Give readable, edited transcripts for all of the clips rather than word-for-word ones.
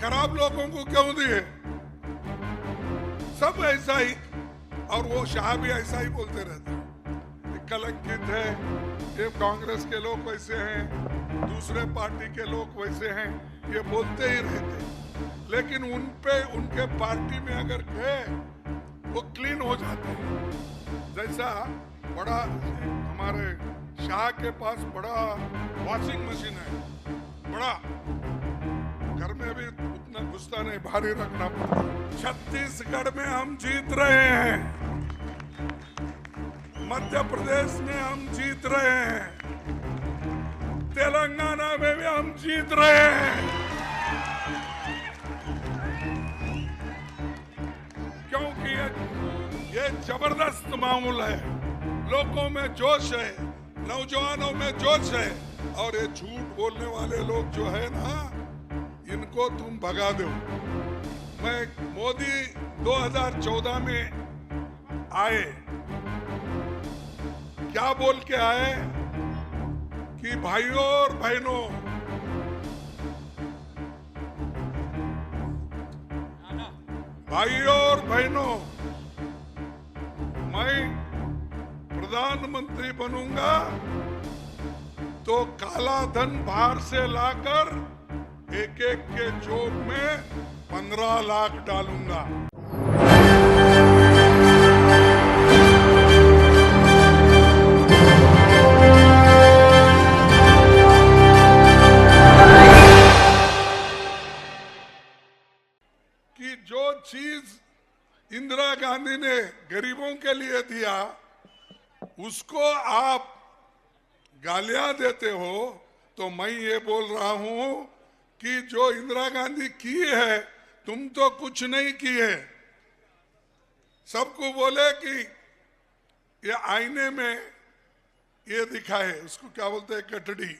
खराब लोगों को क्यों दिए? सब ऐसा ही, और वो शाह भी ऐसा ही बोलते रहते हैं, कलंकित है, ये कांग्रेस के लोग वैसे हैं, दूसरे पार्टी के लोग वैसे हैं, ये बोलते ही रहते। लेकिन उन पे उनके पार्टी में अगर गए वो क्लीन हो जाते हैं। जैसा बड़ा हमारे शाह के पास बड़ा वॉशिंग मशीन है, बड़ा, घर में भी उतना गुस्सा नहीं, भारी रखना पड़ता। छत्तीसगढ़ में हम जीत रहे हैं, मध्य प्रदेश में हम जीत रहे हैं, तेलंगाना में भी हम जीत रहे हैं। क्योंकि ये जबरदस्त मामूल है, लोगों में जोश है, नौजवानों में जोश है, और ये झूठ बोलने वाले लोग जो है ना, इनको तुम भगा दो। मैं मोदी 2014 में आए, क्या बोल के आए कि भाइयों और बहनों, भाइयों और बहनों, मैं प्रधानमंत्री बनूंगा तो काला धन बाहर से लाकर एक एक के जोब में 15 लाख डालूंगा। कि जो चीज इंदिरा गांधी ने गरीबों के लिए दिया, उसको आप गालियां देते हो, तो मैं ये बोल रहा हूं कि जो इंदिरा गांधी की है, तुम तो कुछ नहीं किए। सबको बोले कि ये आईने में ये दिखा है, उसको क्या बोलते हैं, कटड़ी,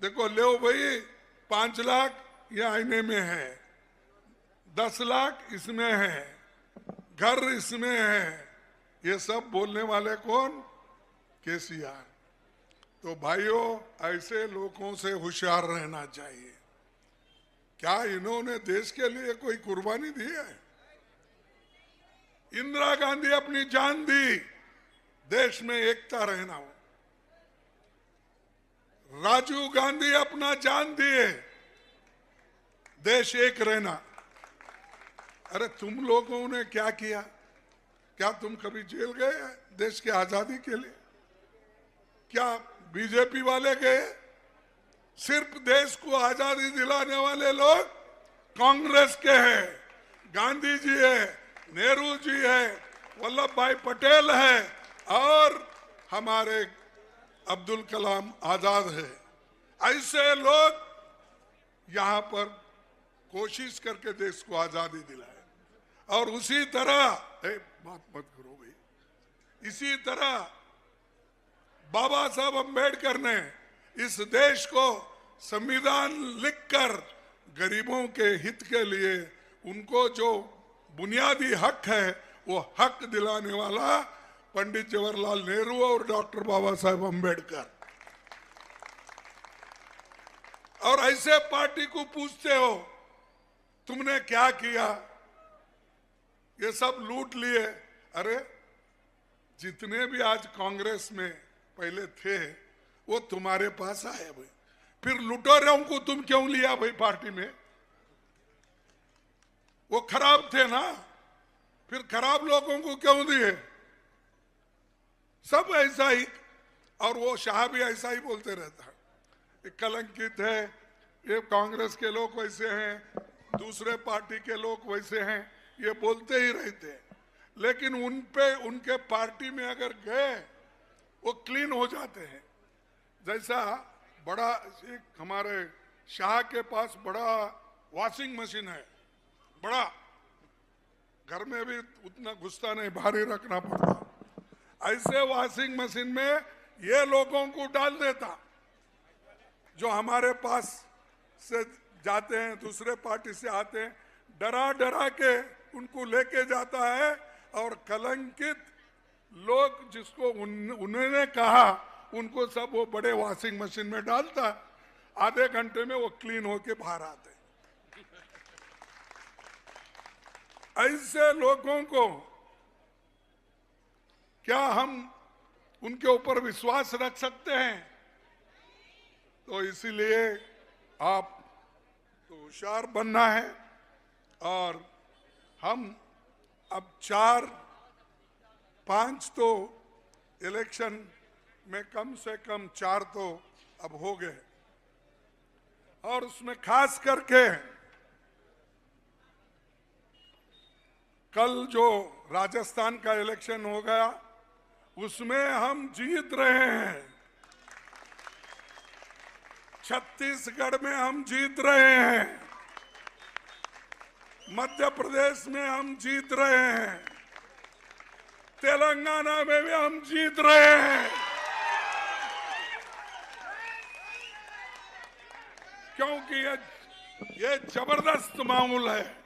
देखो ले भाई 5 लाख ये आईने में है, 10 लाख इसमें है, घर इसमें है, ये सब बोलने वाले कौन? केसीआर। तो भाइयों, ऐसे लोगों से होशियार रहना चाहिए। क्या इन्होंने देश के लिए कोई कुर्बानी दी है? इंदिरा गांधी अपनी जान दी देश में एकता रहना हो, राजीव गांधी अपना जान दिए देश एक रहना। अरे तुम लोगों ने क्या किया? क्या तुम कभी जेल गए देश की आजादी के लिए? क्या बीजेपी वाले गए? सिर्फ देश को आजादी दिलाने वाले लोग कांग्रेस के हैं, गांधी जी है, नेहरू जी है, वल्लभ भाई पटेल है, और हमारे अब्दुल कलाम आजाद है। ऐसे लोग यहाँ पर कोशिश करके देश को आजादी दिलाए। और उसी तरह, बात मत करो भाई, इसी तरह बाबा साहब अम्बेडकर ने इस देश को संविधान लिखकर गरीबों के हित के लिए उनको जो बुनियादी हक है वो हक दिलाने वाला पंडित जवाहरलाल नेहरू और डॉक्टर बाबा साहब अम्बेडकर। और ऐसे पार्टी को पूछते हो तुमने क्या किया? ये सब लूट लिए। अरे जितने भी आज कांग्रेस में पहले थे वो तुम्हारे पास आए भाई, फिर लुटेरों को तुम क्यों लिया भाई पार्टी में? वो खराब थे ना, फिर खराब लोगों को क्यों दिए? सब ऐसा ही, और वो शाह भी ऐसा ही बोलते रहता है, कलंकित है, ये कांग्रेस के लोग वैसे हैं, दूसरे पार्टी के लोग वैसे हैं, ये बोलते ही रहते हैं। लेकिन उन पे उनके पार्टी में अगर गए वो क्लीन हो जाते हैं। जैसा बड़ा हमारे शाह के पास बड़ा वॉशिंग मशीन है, बड़ा, घर में भी उतना गुस्सा नहीं, भारी रखना पड़ता। ऐसे वॉशिंग मशीन में ये लोगों को डाल देता जो हमारे पास से जाते हैं, दूसरे पार्टी से आते हैं, डरा डरा के उनको लेके जाता है। और कलंकित लोग जिसको उन्होंने कहा उनको सब वो बड़े वॉशिंग मशीन में डालता, आधे घंटे में वो क्लीन होके बाहर आते। ऐसे लोगों को क्या हम उनके ऊपर विश्वास रख सकते हैं? तो इसीलिए आप तो होशियार बनना है और हम अब 4-5 तो इलेक्शन में कम से कम 4 तो अब हो गए और उसमें खास करके कल जो राजस्थान का इलेक्शन हो गया उसमें हम जीत रहे हैं, छत्तीसगढ़ में हम जीत रहे हैं, मध्य प्रदेश में हम जीत रहे हैं, तेलंगाना में भी हम जीत रहे हैं। क्योंकि ये जबरदस्त माहौल है,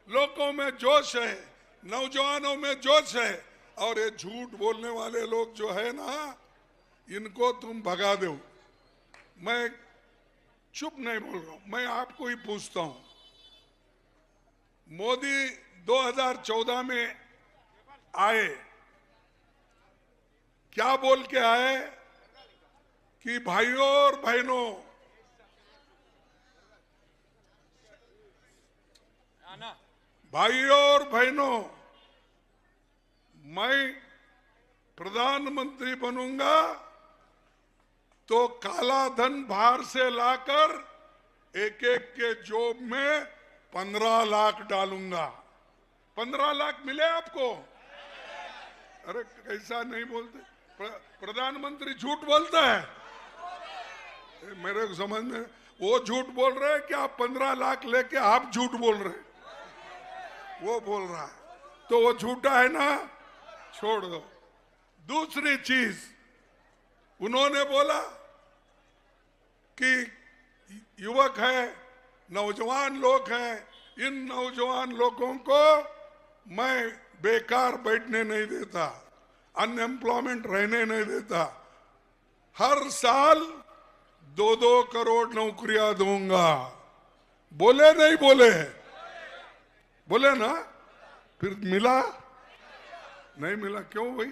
लोगों में जोश है, नौजवानों में जोश है और ये झूठ बोलने वाले लोग जो है ना, इनको तुम भगा दो। मैं चुप नहीं बोल रहा हूं, मैं आपको ही पूछता हूं। मोदी 2014 में आए, क्या बोल के आए कि भाइयों और बहनों, भाइयों और बहनों, मैं प्रधानमंत्री बनूंगा तो काला धन बाहर से लाकर एक एक के जेब में 15 लाख डालूंगा। 15 लाख मिले आपको? अरे कैसा नहीं बोलते, प्रधानमंत्री झूठ बोलता है? मेरे को समझ में, वो झूठ बोल रहे हैं कि आप 15 लाख लेके आप झूठ बोल रहे हैं? वो बोल रहा है तो वो झूठा है ना, छोड़ दो। दूसरी चीज उन्होंने बोला कि युवक है, नौजवान लोग हैं, इन नौजवान लोगों को मैं बेकार बैठने नहीं देता, अनएम्प्लॉयमेंट रहने नहीं देता, हर साल 2-2 करोड़ नौकरियां दूंगा। बोले नहीं बोले? बोले ना? फिर मिला नहीं मिला? क्यों भाई?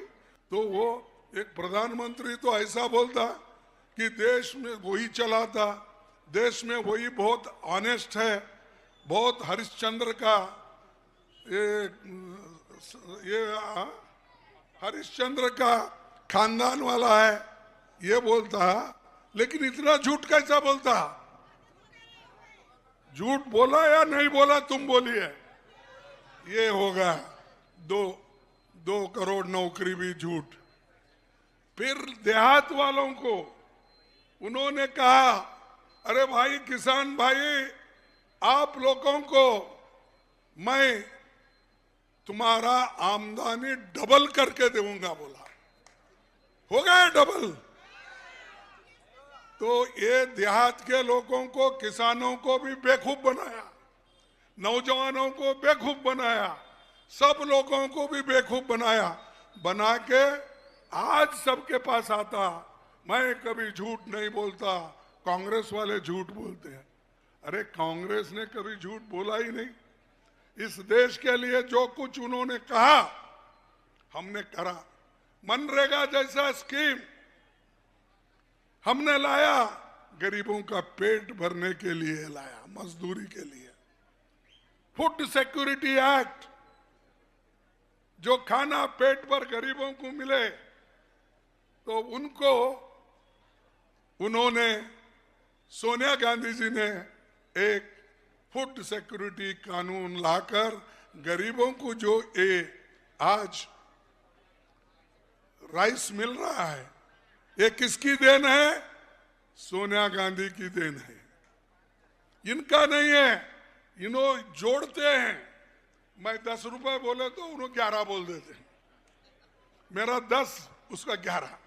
तो वो एक प्रधानमंत्री तो ऐसा बोलता कि देश में वही चलाता, देश में वही बहुत ऑनेस्ट है, बहुत हरिश्चंद्र का ये हरिश्चंद्र का खानदान वाला है, ये बोलता। लेकिन इतना झूठ कैसा बोलता? झूठ बोला या नहीं बोला तुम बोलिए? ये होगा 2 करोड़ नौकरी भी झूठ। फिर देहात वालों को उन्होंने कहा, अरे भाई किसान भाई, आप लोगों को मैं तुम्हारा आमदनी डबल करके दूंगा। बोला हो गया डबल। तो ये देहात के लोगों को, किसानों को भी बेवकूफ बनाया, नौजवानों को बेवकूफ बनाया, सब लोगों को भी बेवकूफ बनाया। बना के आज सबके पास आता, मैं कभी झूठ नहीं बोलता, कांग्रेस वाले झूठ बोलते हैं। अरे कांग्रेस ने कभी झूठ बोला ही नहीं। इस देश के लिए जो कुछ उन्होंने कहा हमने करा। मनरेगा जैसा स्कीम हमने लाया, गरीबों का पेट भरने के लिए लाया, मजदूरी के लिए। फूड सिक्योरिटी एक्ट, जो खाना पेट पर गरीबों को मिले, तो उनको उन्होंने, सोनिया गांधी जी ने एक फूड सिक्योरिटी कानून लाकर गरीबों को जो आज राइस मिल रहा है, ये किसकी देन है? सोनिया गांधी की देन है, इनका नहीं है। इन्हों जोड़ते हैं, मैं 10 रुपए बोले तो उन्होंने 11 बोल देते हैं, मेरा 10 उसका 11।